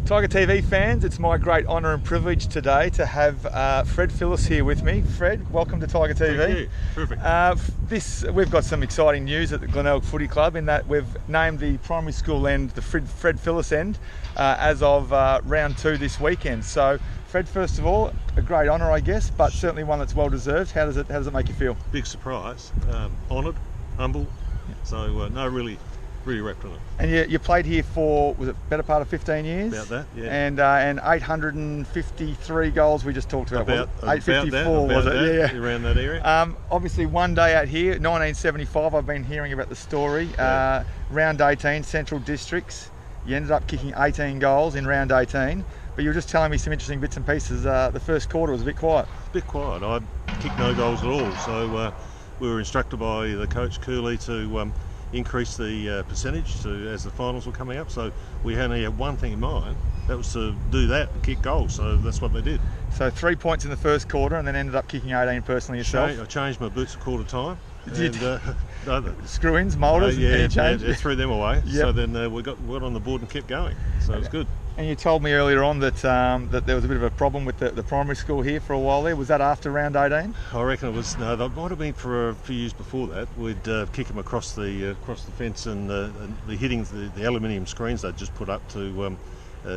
Tiger TV fans, it's my great honour and privilege today to have Fred Phillis here with me. Fred, welcome to Tiger TV. Thank you. Perfect. We've got some exciting news at the Glenelg Footy Club in that we've named the primary school end the Fred Phillis end as of round 2 this weekend. So, Fred, first of all, a great honour, I guess, but certainly one that's well deserved. How does it make you feel? Big surprise. Honoured, humble. So really wrapped on it. And you played here for, was it better part of 15 years? About that, yeah. And 853 goals we just talked about. 854 was it? Yeah. Around that area. Obviously one day out here, 1975, I've been hearing about the story. Yeah. Round 18, Central Districts. You ended up kicking 18 goals in round 18. But you were just telling me some interesting bits and pieces. The first quarter was a bit quiet. A bit quiet. I kicked no goals at all. So we were instructed by the coach Cooley to increase the percentage as the finals were coming up. So we only had one thing in mind. That was to do that and kick goals. So that's what they did. So 3 points in the first quarter and then ended up kicking 18 personally yourself. I changed my boots a quarter time. Screw-ins, moulders, any change? Yeah, threw them away. Yep. So then we got on the board and kept going. So it was good. And you told me earlier on that that there was a bit of a problem with the primary school here for a while there. Was that after round 18? I reckon it was. No, that might have been for a few years before that. We'd kick them across the fence and the hitting the aluminium screens they'd just put up to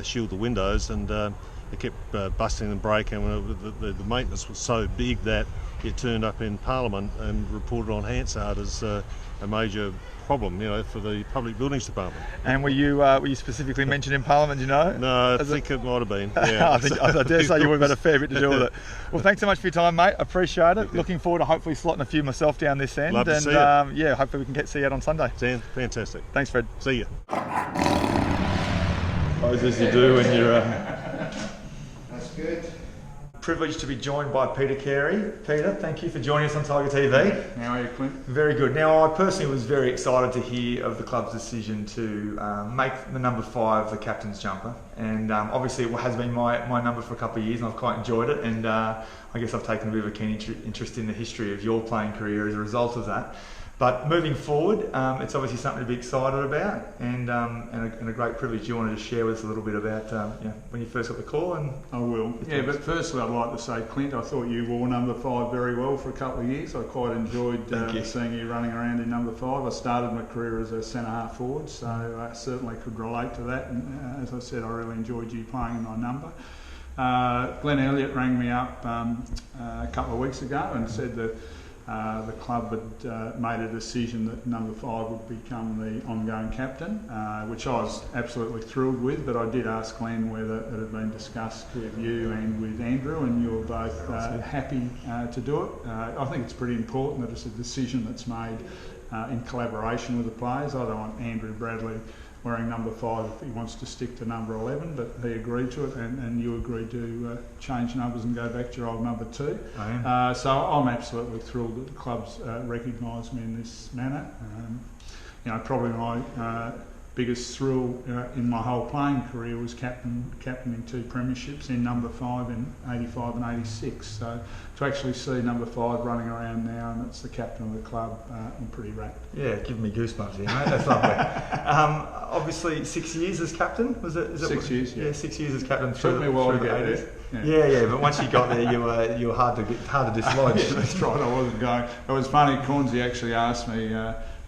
shield the windows, and they kept busting and breaking. The maintenance was so big that it turned up in Parliament and reported on Hansard as a major problem, for the public buildings department. And were you specifically mentioned in Parliament? No, I think it might have been. Yeah. I dare say you would have had a fair bit to do with it. Well, thanks so much for your time, mate. Appreciate it. Looking forward to hopefully slotting a few myself down this end. Love to see it. Hopefully we can see you out on Sunday. Fantastic. Thanks, Fred. See you. As you do when you're. That's good. Privileged to be joined by Peter Carey. Peter, thank you for joining us on Tiger TV. How are you, Clint? Very good. Now, I personally was very excited to hear of the club's decision to make the number 5 the captain's jumper, and obviously it has been my number for a couple of years, and I've quite enjoyed it. And I guess I've taken a bit of a keen interest in the history of your playing career as a result of that. But moving forward, it's obviously something to be excited about, and a great privilege. You wanted to share with us a little bit about when you first got the call. And I will. Yeah, but firstly, I'd like to say, Clint, I thought you wore number 5 very well for a couple of years. I quite enjoyed seeing you running around in number 5. I started my career as a centre half forward, so I certainly could relate to that. And as I said, I really enjoyed you playing in my number. Glenn Elliott rang me up a couple of weeks ago and said that the club had made a decision that number 5 would become the ongoing captain, which I was absolutely thrilled with, but I did ask Glenn whether it had been discussed with you and with Andrew, and you were both happy to do it. I think it's pretty important that it's a decision that's made in collaboration with the players. I don't want Andrew Bradley wearing number 5 if he wants to stick to number 11, but he agreed to it, and you agreed to change numbers and go back to your old number 2. So I'm absolutely thrilled that the club's recognised me in this manner. Probably my biggest thrill in my whole playing career was captaining 2 premierships in number 5 in 85 and 86. So to actually see number 5 running around now and it's the captain of the club, I'm pretty rapt. Yeah, giving me goosebumps here, mate. That's lovely. Obviously, 6 years as captain, was it? 6 years, yeah. 6 years as captain. Took me a while to get there. Yeah, but once you got there, you were hard to dislodge. Yeah, that's right. I wasn't going. It was funny. Cornsey actually asked me.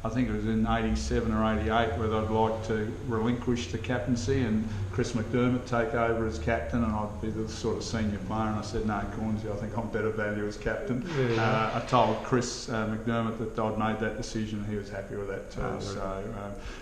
I think it was in 87 or 88 whether I'd like to relinquish the captaincy and Chris McDermott take over as captain, and I'd be the sort of senior player. And I said, no, Cornsey, I think I'm better value as captain. I told Chris McDermott that I'd made that decision, and he was happy with that too.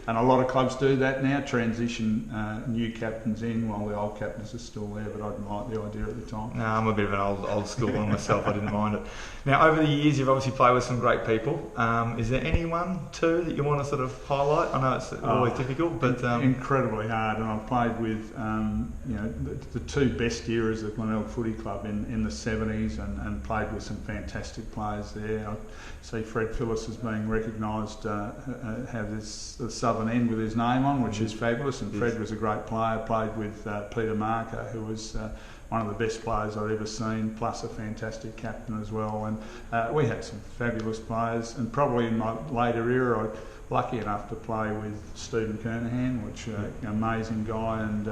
And a lot of clubs do that now, transition new captains in while the old captains are still there, but I didn't like the idea at the time. No, I'm a bit of an old school one myself. I didn't mind it. Now, over the years, you've obviously played with some great people. Is there anyone, too, that you want to sort of highlight? I know it's always difficult, but incredibly hard. And I've played with the 2 best eras of Glenelg Footy Club in the 70s, and played with some fantastic players there. I see Fred Phillis as being recognised, have the southern end with his name on, which is fabulous. And Fred was a great player. Played with Peter Marker, who was one of the best players I've ever seen, plus a fantastic captain as well. And we had some fabulous players, and probably in my later era I was lucky enough to play with Stephen Kernahan, which an amazing guy, and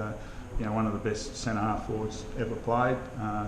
one of the best centre half forwards ever played.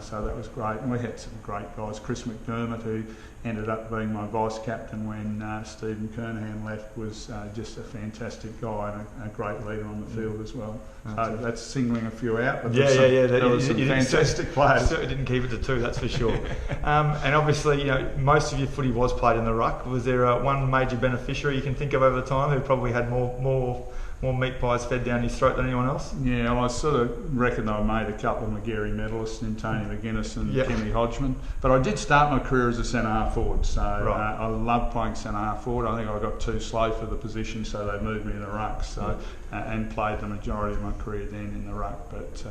So that was great. And we had some great guys. Chris McDermott, who ended up being my vice captain when Stephen Kernahan left, was just a fantastic guy and a great leader on the field as well. So that's singling a few out. But there were some fantastic players. Certainly didn't keep it to two, that's for sure. And obviously, most of your footy was played in the ruck. Was there one major beneficiary you can think of over the time who probably had more meat pies fed down his throat than anyone else? Yeah, well, I sort of reckon I made a couple of Magarey medalists in Tony McGuinness and Kenny Hodgman. But I did start my career as a centre half forward, so I loved playing centre half forward. I think I got too slow for the position, so they moved me in the ruck. So and played the majority of my career then in the ruck. But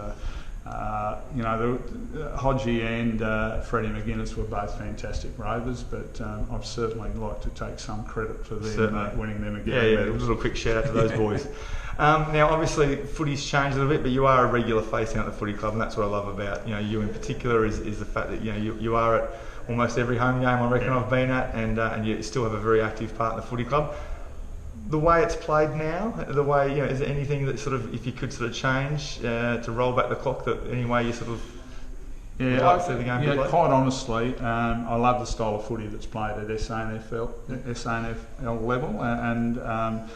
Hodgie and Freddie McGuinness were both fantastic rovers, but I'd certainly like to take some credit for them winning them again. A little quick shout out to those boys. Now, obviously, footy's changed a little bit, but you are a regular face down at the footy club, and that's what I love about you in particular is the fact that you are at almost every home game I reckon I've been at, and you still have a very active part in the footy club. The way it's played now, the way is there anything that sort of, if you could sort of change to roll back the clock, that any way you sort of would like to see the game be played? Quite honestly, I love the style of footy that's played at SANFL level, and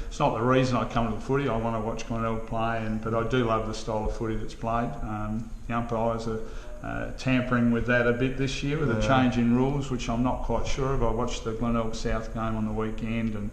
it's not the reason I come to the footy. I want to watch Glenelg play, but I do love the style of footy that's played. The umpires are tampering with that a bit this year with a change in rules, which I'm not quite sure of. I watched the Glenelg South game on the weekend and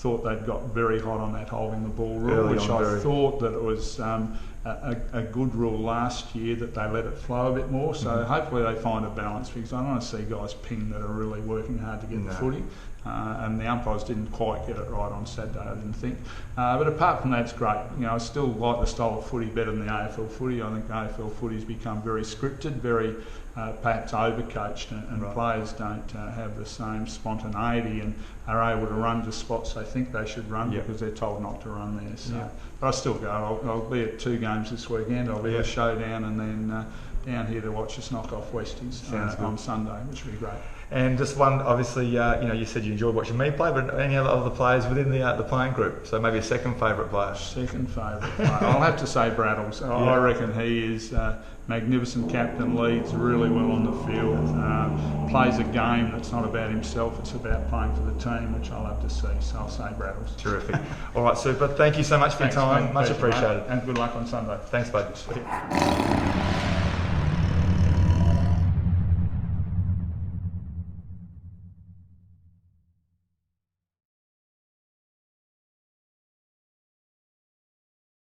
thought they'd got very hot on that holding the ball rule, which I thought that it was a good rule last year, that they let it flow a bit more. So hopefully they find a balance, because I don't want to see guys ping that are really working hard to get the footy. And the umpires didn't quite get it right on Saturday, I didn't think. But apart from that, it's great. I still like the style of footy better than the AFL footy. I think AFL footy's become very scripted, very perhaps overcoached, and players don't have the same spontaneity and are able to run to spots they think they should run because they're told not to run there. So, but I still go. I'll be at 2 games this weekend. I'll be at a showdown, and then down here to watch us knock off Westies on Sunday, which will be great. And just one, obviously, you said you enjoyed watching me play, but any other players within the playing group? So maybe a second favourite player? Second favourite player. I'll have to say Braddles. I reckon he is magnificent captain, leads really well on the field, plays a game that's not about himself, it's about playing for the team, which I love to see. So I'll say Braddles. Terrific. All right, super. Thank you so much for your time. Much appreciated. And good luck on Sunday. Thanks, bud.